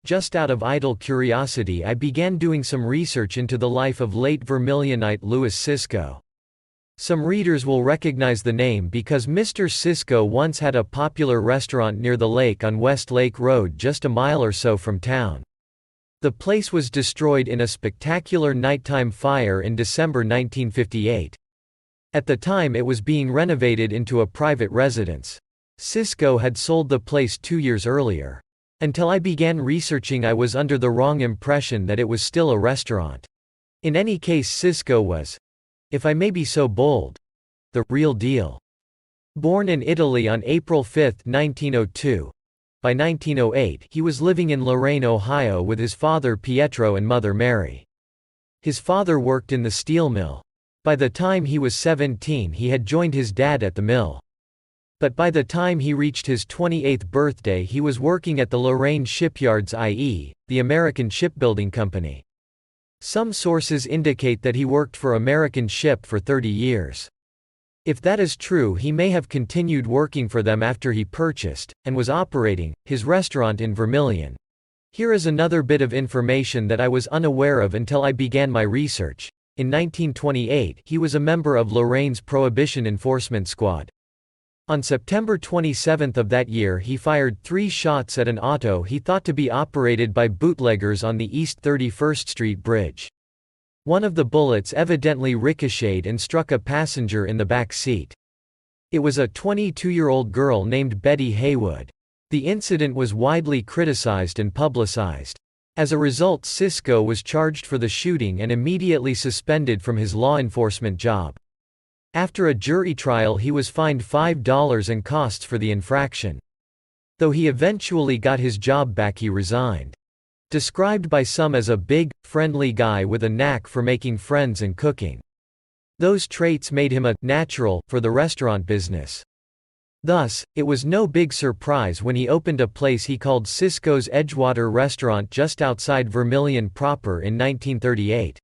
Just out of idle curiosity, I began doing some research into the life of late Vermilionite Louis Cicco. Some readers will recognize the name because Mr. Cicco once had a popular restaurant near the lake on West Lake Road, just a mile or so from town. The place was destroyed in a spectacular nighttime fire in December 1958. At the time it was being renovated into a private residence. Cicco had sold the place 2 years earlier. Until I began researching, I was under the wrong impression that it was still a restaurant. In any case, Cicco was, if I may be so bold, the real deal. Born in Italy on April 5, 1902, by 1908 he was living in Lorain, Ohio with his father Pietro and mother Mary. His father worked in the steel mill. By the time he was 17 he had joined his dad at the mill. But by the time he reached his 28th birthday he was working at the Lorain Shipyards, i.e., the American Shipbuilding Company. Some sources indicate that he worked for American Ship for 30 years. If that is true, he may have continued working for them after he purchased, and was operating, his restaurant in Vermilion. Here is another bit of information that I was unaware of until I began my research. In 1928 he was a member of Lorain's Prohibition Enforcement Squad. On September 27 of that year he fired 3 shots at an auto he thought to be operated by bootleggers on the East 31st Street Bridge. One of the bullets evidently ricocheted and struck a passenger in the back seat. It was a 22-year-old girl named Betty Haywood. The incident was widely criticized and publicized. As a result, Cicco was charged for the shooting and immediately suspended from his law enforcement job. After a jury trial he was fined $5 and costs for the infraction. Though he eventually got his job back, he resigned. Described by some as a big, friendly guy with a knack for making friends and cooking. Those traits made him a natural for the restaurant business. Thus, it was no big surprise when he opened a place he called Cicco's Edgewater restaurant just outside Vermilion proper in 1938.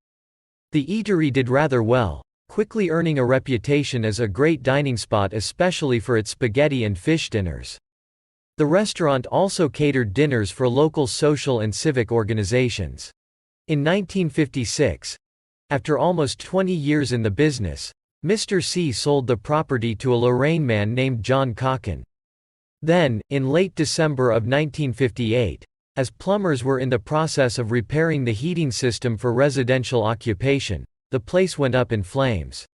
The eatery did rather well, quickly earning a reputation as a great dining spot, especially for its spaghetti and fish dinners. The restaurant also catered dinners for local social and civic organizations. In 1956, after almost 20 years in the business, Mr. C sold the property to a Lorain man named John Cocken. Then, in late December of 1958, as plumbers were in the process of repairing the heating system for residential occupation, the place went up in flames.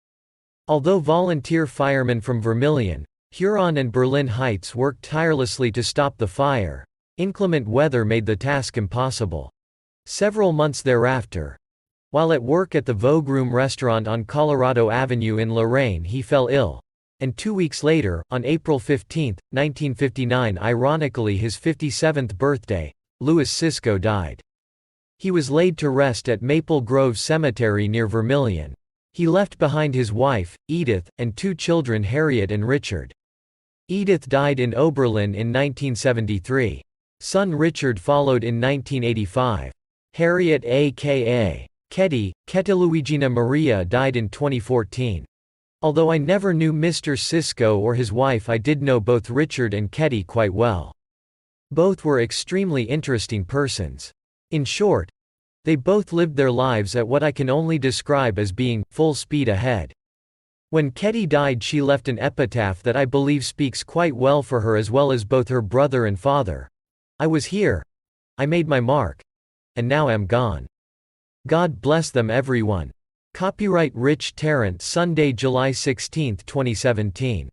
Although volunteer firemen from Vermilion, Huron and Berlin Heights worked tirelessly to stop the fire, inclement weather made the task impossible. Several months thereafter, while at work at the Vogue Room restaurant on Colorado Avenue in Lorain, he fell ill, and 2 weeks later, on April 15, 1959, ironically his 57th birthday, Louis Cicco died. He was laid to rest at Maple Grove Cemetery near Vermilion. He left behind his wife, Edith, and 2 children, Harriet and Richard. Edith died in Oberlin in 1973. Son Richard followed in 1985. Harriet aka Luigina Maria died in 2014. Although I never knew Mr. Cicco or his wife, I did know both Richard and Ketty quite well. Both were extremely interesting persons. In short, they both lived their lives at what I can only describe as being full speed ahead. When Ketty died, she left an epitaph that I believe speaks quite well for her as well as both her brother and father. I was here. I made my mark. And now am gone. God bless them, everyone. Copyright Rich Tarrant, Sunday, July 16, 2017.